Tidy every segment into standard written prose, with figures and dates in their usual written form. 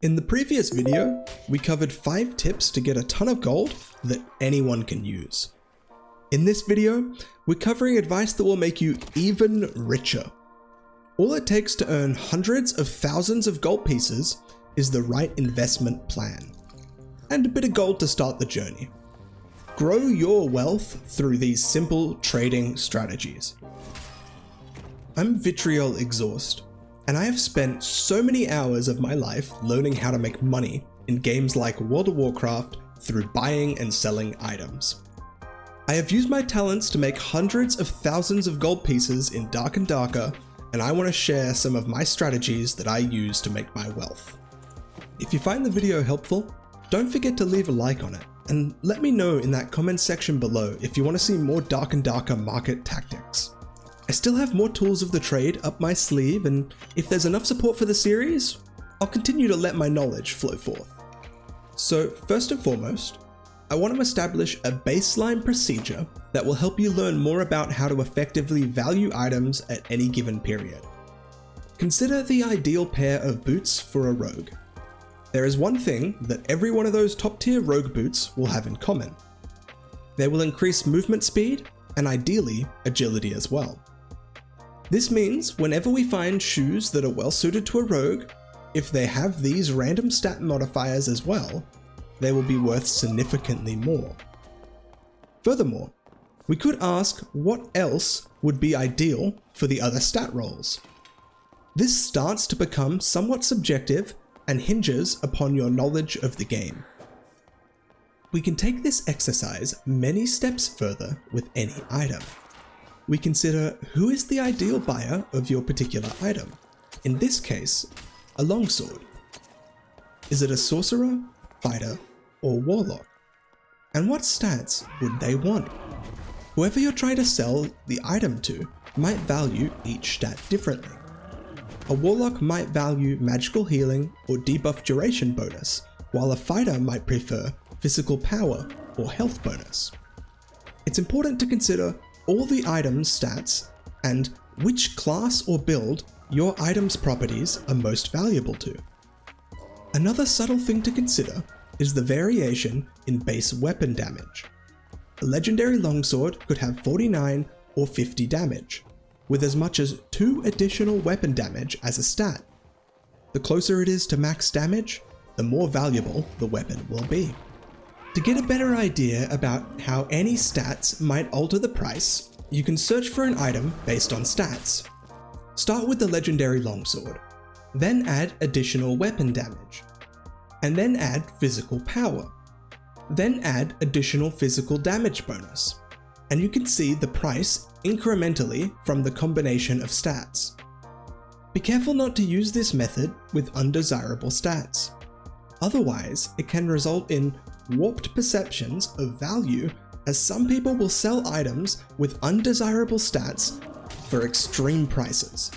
In the previous video, we covered 5 tips to get a ton of gold that anyone can use. In this video, we're covering advice that will make you even richer. All it takes to earn hundreds of thousands of gold pieces is the right investment plan, and a bit of gold to start the journey. Grow your wealth through these simple trading strategies. I'm Vitriol Exhaust, and I have spent so many hours of my life learning how to make money in games like World of Warcraft through buying and selling items. I have used my talents to make hundreds of thousands of gold pieces in Dark and Darker, and I want to share some of my strategies that I use to make my wealth. If you find the video helpful, don't forget to leave a like on it, and let me know in that comment section below if you want to see more Dark and Darker market tactics. I still have more tools of the trade up my sleeve, and if there's enough support for the series, I'll continue to let my knowledge flow forth. So first and foremost, I want to establish a baseline procedure that will help you learn more about how to effectively value items at any given period. Consider the ideal pair of boots for a rogue. There is one thing that every one of those top tier rogue boots will have in common. They will increase movement speed and ideally agility as well. This means whenever we find shoes that are well suited to a rogue, if they have these random stat modifiers as well, they will be worth significantly more. Furthermore, we could ask what else would be ideal for the other stat rolls. This starts to become somewhat subjective and hinges upon your knowledge of the game. We can take this exercise many steps further with any item. We consider who is the ideal buyer of your particular item. In this case, a longsword. Is it a sorcerer, fighter, or warlock? And what stats would they want? Whoever you're trying to sell the item to might value each stat differently. A warlock might value magical healing or debuff duration bonus, while a fighter might prefer physical power or health bonus. It's important to consider all the item's stats and which class or build your item's properties are most valuable to. Another subtle thing to consider is the variation in base weapon damage. A legendary longsword could have 49 or 50 damage, with as much as 2 additional weapon damage as a stat. The closer it is to max damage, the more valuable the weapon will be. To get a better idea about how any stats might alter the price, you can search for an item based on stats. Start with the legendary longsword, then add additional weapon damage, and then add physical power. Then add additional physical damage bonus, and you can see the price incrementally from the combination of stats. Be careful not to use this method with undesirable stats. Otherwise, it can result in warped perceptions of value, as some people will sell items with undesirable stats for extreme prices.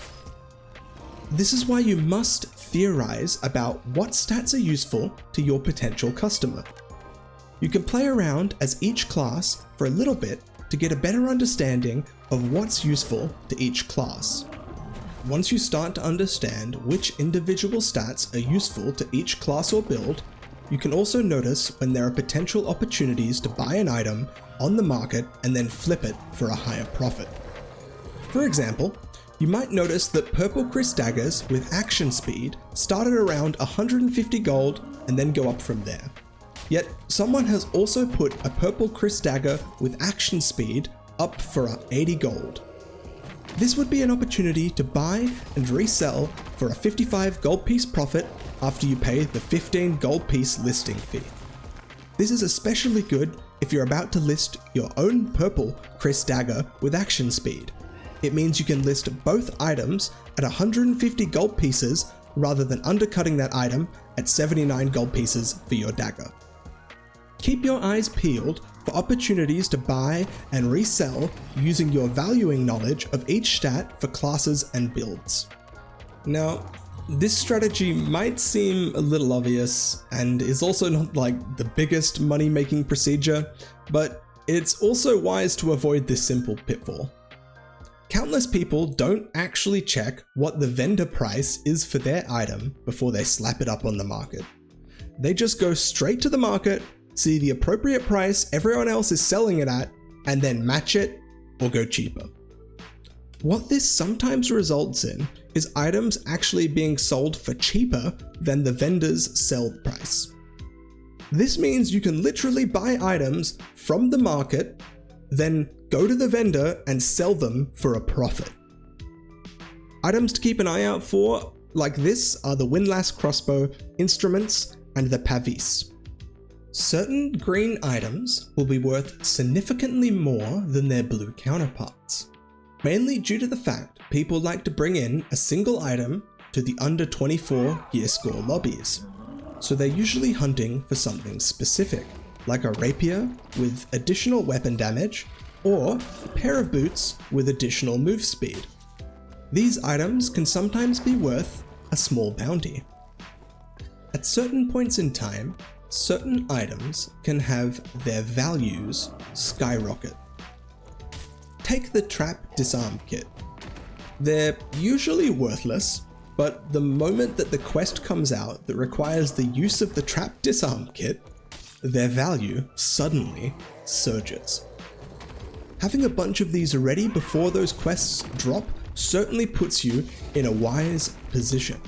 This is why you must theorize about what stats are useful to your potential customer. You can play around as each class for a little bit to get a better understanding of what's useful to each class. Once you start to understand which individual stats are useful to each class or build, you can also notice when there are potential opportunities to buy an item on the market and then flip it for a higher profit. For example, you might notice that purple Chris daggers with action speed started around 150 gold and then go up from there. Yet someone has also put a purple Chris dagger with action speed up for 80 gold. This would be an opportunity to buy and resell for a 55 gold piece profit after you pay the 15 gold piece listing fee. This is especially good if you're about to list your own purple Chris dagger with action speed. It means you can list both items at 150 gold pieces rather than undercutting that item at 79 gold pieces for your dagger. Keep your eyes peeled for opportunities to buy and resell using your valuing knowledge of each stat for classes and builds. Now, this strategy might seem a little obvious and is also not like the biggest money-making procedure, but it's also wise to avoid this simple pitfall. Countless people don't actually check what the vendor price is for their item before they slap it up on the market. They just go straight to the market, see the appropriate price everyone else is selling it at, and then match it or go cheaper. What this sometimes results in is items actually being sold for cheaper than the vendor's sell price. This means you can literally buy items from the market, then go to the vendor and sell them for a profit. Items to keep an eye out for, like this, are the windlass crossbow, instruments, and the pavis. Certain green items will be worth significantly more than their blue counterparts, mainly due to the fact people like to bring in a single item to the under 24 gear score lobbies, so they're usually hunting for something specific, like a rapier with additional weapon damage, or a pair of boots with additional move speed. These items can sometimes be worth a small bounty. At certain points in time, certain items can have their values skyrocket. Take the trap disarm kit. They're usually worthless, but the moment that the quest comes out that requires the use of the trap disarm kit, their value suddenly surges. Having a bunch of these ready before those quests drop certainly puts you in a wise position.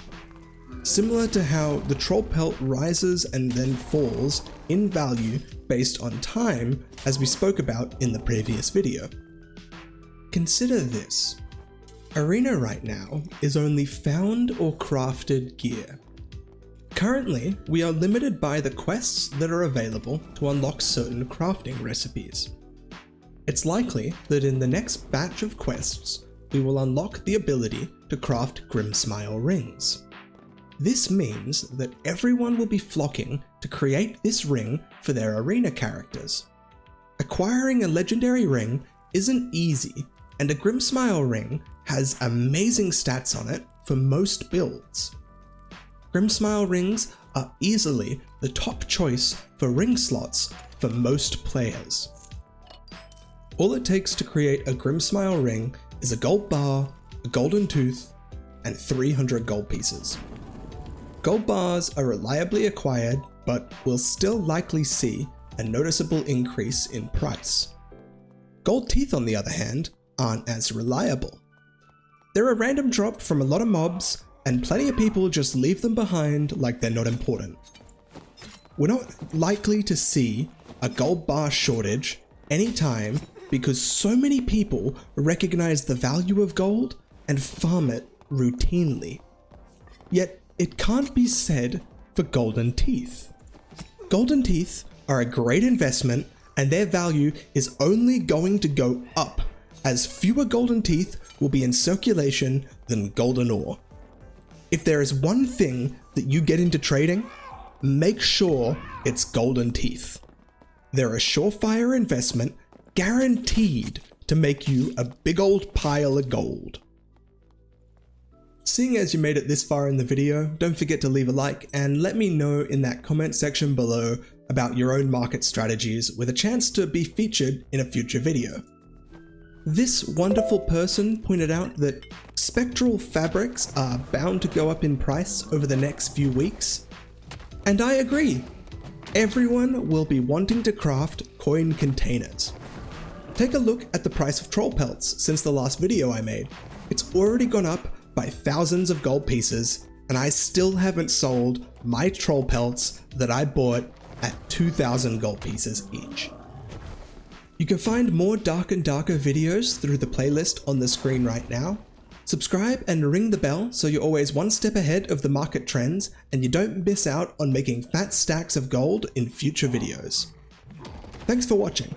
Similar to how the troll pelt rises and then falls in value based on time, as we spoke about in the previous video. Consider this. Arena right now is only found or crafted gear. Currently, we are limited by the quests that are available to unlock certain crafting recipes. It's likely that in the next batch of quests, we will unlock the ability to craft Grimsmile rings. This means that everyone will be flocking to create this ring for their arena characters. Acquiring a legendary ring isn't easy, and a Grimsmile ring has amazing stats on it for most builds. Grimsmile rings are easily the top choice for ring slots for most players. All it takes to create a Grimsmile ring is a gold bar, a golden tooth, and 300 gold pieces. Gold bars are reliably acquired, but will still likely see a noticeable increase in price. Gold teeth, on the other hand, aren't as reliable. They're a random drop from a lot of mobs, and plenty of people just leave them behind like they're not important. We're not likely to see a gold bar shortage anytime because so many people recognize the value of gold and farm it routinely. Yet it can't be said for golden teeth. Golden teeth are a great investment, and their value is only going to go up as fewer golden teeth will be in circulation than golden ore. If there is one thing that you get into trading, make sure it's golden teeth. They're a surefire investment guaranteed to make you a big old pile of gold. Seeing as you made it this far in the video, don't forget to leave a like and let me know in that comment section below about your own market strategies with a chance to be featured in a future video. This wonderful person pointed out that spectral fabrics are bound to go up in price over the next few weeks, and I agree. Everyone will be wanting to craft coin containers. Take a look at the price of troll pelts since the last video I made. It's already gone up by thousands of gold pieces, and I still haven't sold my troll pelts that I bought at 2,000 gold pieces each. You can find more Dark and Darker videos through the playlist on the screen right now. Subscribe and ring the bell so you're always one step ahead of the market trends and you don't miss out on making fat stacks of gold in future videos. Thanks for watching.